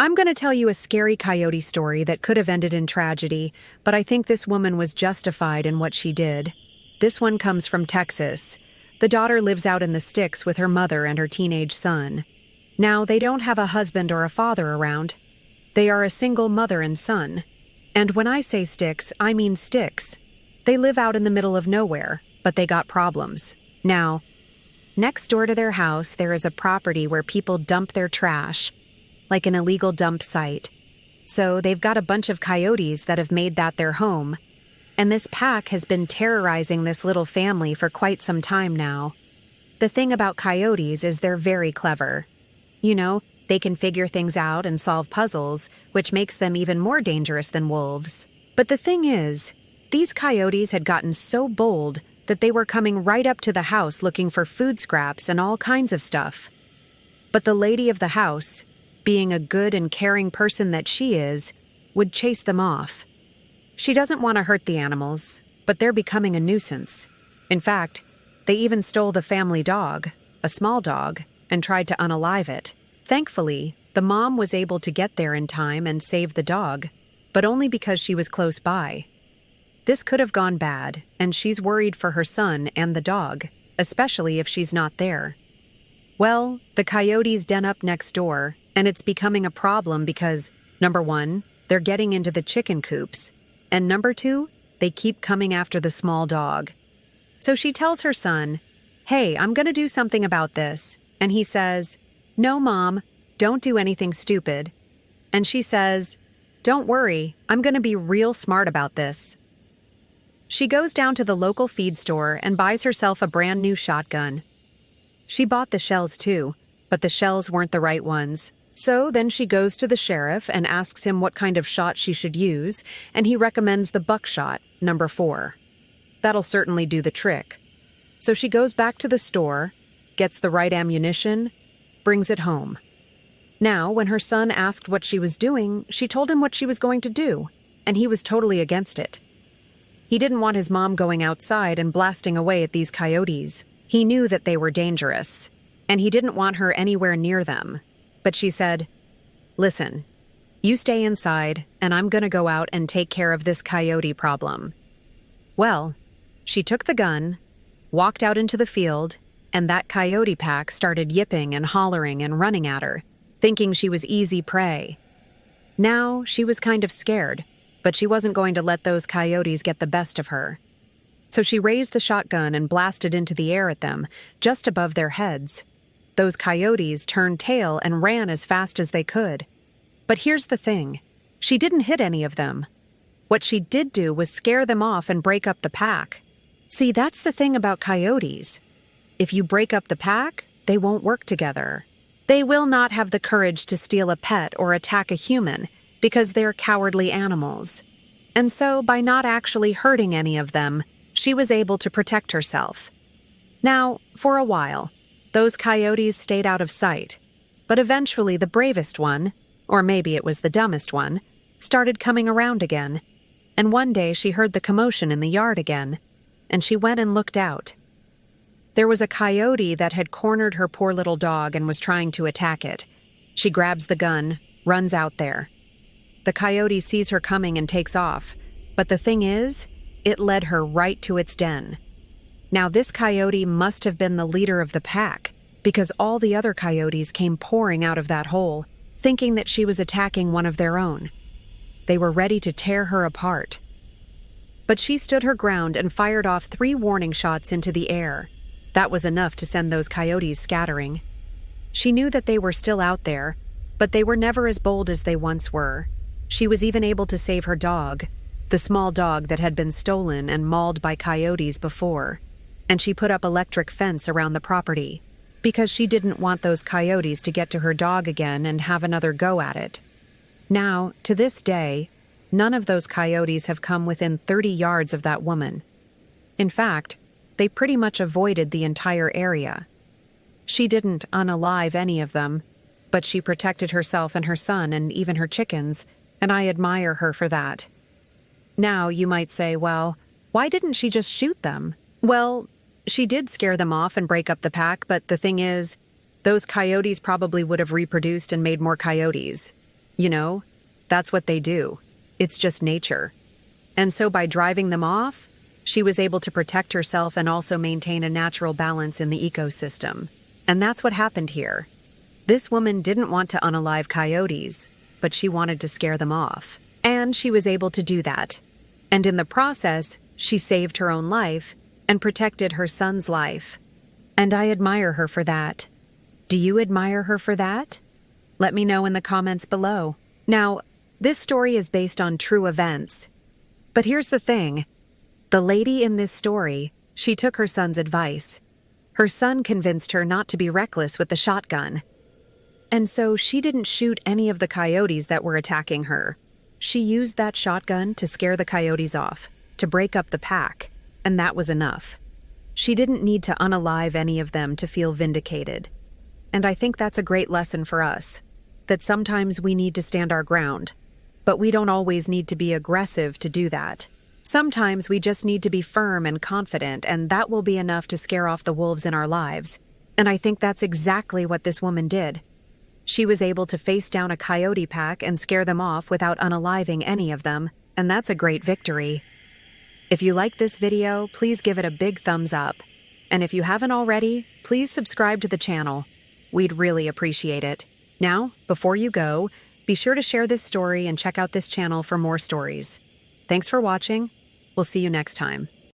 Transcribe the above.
I'm going to tell you a scary coyote story that could have ended in tragedy, but I think this woman was justified in what she did. This one comes from Texas. The daughter lives out in the sticks with her mother and her teenage son. Now, they don't have a husband or a father around. They are a single mother and son. And when I say sticks, I mean sticks. They live out in the middle of nowhere, but they got problems. Now, next door to their house, there is a property where people dump their trash, like an illegal dump site. So they've got a bunch of coyotes that have made that their home. And this pack has been terrorizing this little family for quite some time now. The thing about coyotes is they're very clever. You know, they can figure things out and solve puzzles, which makes them even more dangerous than wolves. But the thing is, these coyotes had gotten so bold that they were coming right up to the house looking for food scraps and all kinds of stuff. But the lady of the house, being a good and caring person that she is, would chase them off. She doesn't want to hurt the animals, but they're becoming a nuisance. In fact, they even stole the family dog, a small dog, and tried to unalive it. Thankfully, the mom was able to get there in time and save the dog, but only because she was close by. This could have gone bad, and she's worried for her son and the dog, especially if she's not there. Well, the coyotes den up next door, and it's becoming a problem because, number one, they're getting into the chicken coops, and number two, they keep coming after the small dog. So she tells her son, "Hey, I'm going to do something about this." And he says, "No, Mom, don't do anything stupid." And she says, "Don't worry, I'm going to be real smart about this." She goes down to the local feed store and buys herself a brand new shotgun. She bought the shells too, but the shells weren't the right ones. So then she goes to the sheriff and asks him what kind of shot she should use, and he recommends the buckshot, number 4. That'll certainly do the trick. So she goes back to the store, gets the right ammunition, brings it home. Now, when her son asked what she was doing, she told him what she was going to do, and he was totally against it. He didn't want his mom going outside and blasting away at these coyotes. He knew that they were dangerous, and he didn't want her anywhere near them. But she said, "Listen, you stay inside, and I'm going to go out and take care of this coyote problem." Well, she took the gun, walked out into the field, and that coyote pack started yipping and hollering and running at her, thinking she was easy prey. Now, she was kind of scared, but she wasn't going to let those coyotes get the best of her. So she raised the shotgun and blasted into the air at them, just above their heads. Those coyotes turned tail and ran as fast as they could. But here's the thing. She didn't hit any of them. What she did do was scare them off and break up the pack. See, that's the thing about coyotes. If you break up the pack, they won't work together. They will not have the courage to steal a pet or attack a human because they're cowardly animals. And so, by not actually hurting any of them, she was able to protect herself. Now, for a while, those coyotes stayed out of sight, but eventually the bravest one, or maybe it was the dumbest one, started coming around again, and one day she heard the commotion in the yard again, and she went and looked out. There was a coyote that had cornered her poor little dog and was trying to attack it. She grabs the gun, runs out there. The coyote sees her coming and takes off, but the thing is, it led her right to its den. Now, this coyote must have been the leader of the pack, because all the other coyotes came pouring out of that hole, thinking that she was attacking one of their own. They were ready to tear her apart. But she stood her ground and fired off 3 warning shots into the air. That was enough to send those coyotes scattering. She knew that they were still out there, but they were never as bold as they once were. She was even able to save her dog, the small dog that had been stolen and mauled by coyotes before. And she put up electric fence around the property, because she didn't want those coyotes to get to her dog again and have another go at it. Now, to this day, none of those coyotes have come within 30 yards of that woman. In fact, they pretty much avoided the entire area. She didn't unalive any of them, but she protected herself and her son and even her chickens, and I admire her for that. Now, you might say, well, why didn't she just shoot them? Well, she did scare them off and break up the pack, but the thing is, those coyotes probably would have reproduced and made more coyotes. You know, that's what they do. It's just nature. And so by driving them off, she was able to protect herself and also maintain a natural balance in the ecosystem. And that's what happened here. This woman didn't want to unalive coyotes, but she wanted to scare them off. And she was able to do that. And in the process, she saved her own life and protected her son's life. And I admire her for that. Do you admire her for that? Let me know in the comments below. Now, this story is based on true events. But here's the thing. The lady in this story, she took her son's advice. Her son convinced her not to be reckless with the shotgun. And so she didn't shoot any of the coyotes that were attacking her. She used that shotgun to scare the coyotes off, to break up the pack, and that was enough. She didn't need to unalive any of them to feel vindicated. And I think that's a great lesson for us, that sometimes we need to stand our ground, but we don't always need to be aggressive to do that. Sometimes we just need to be firm and confident, and that will be enough to scare off the wolves in our lives. And I think that's exactly what this woman did. She was able to face down a coyote pack and scare them off without unaliving any of them, and that's a great victory. If you liked this video, please give it a big thumbs up. And if you haven't already, please subscribe to the channel. We'd really appreciate it. Now, before you go, be sure to share this story and check out this channel for more stories. Thanks for watching. We'll see you next time.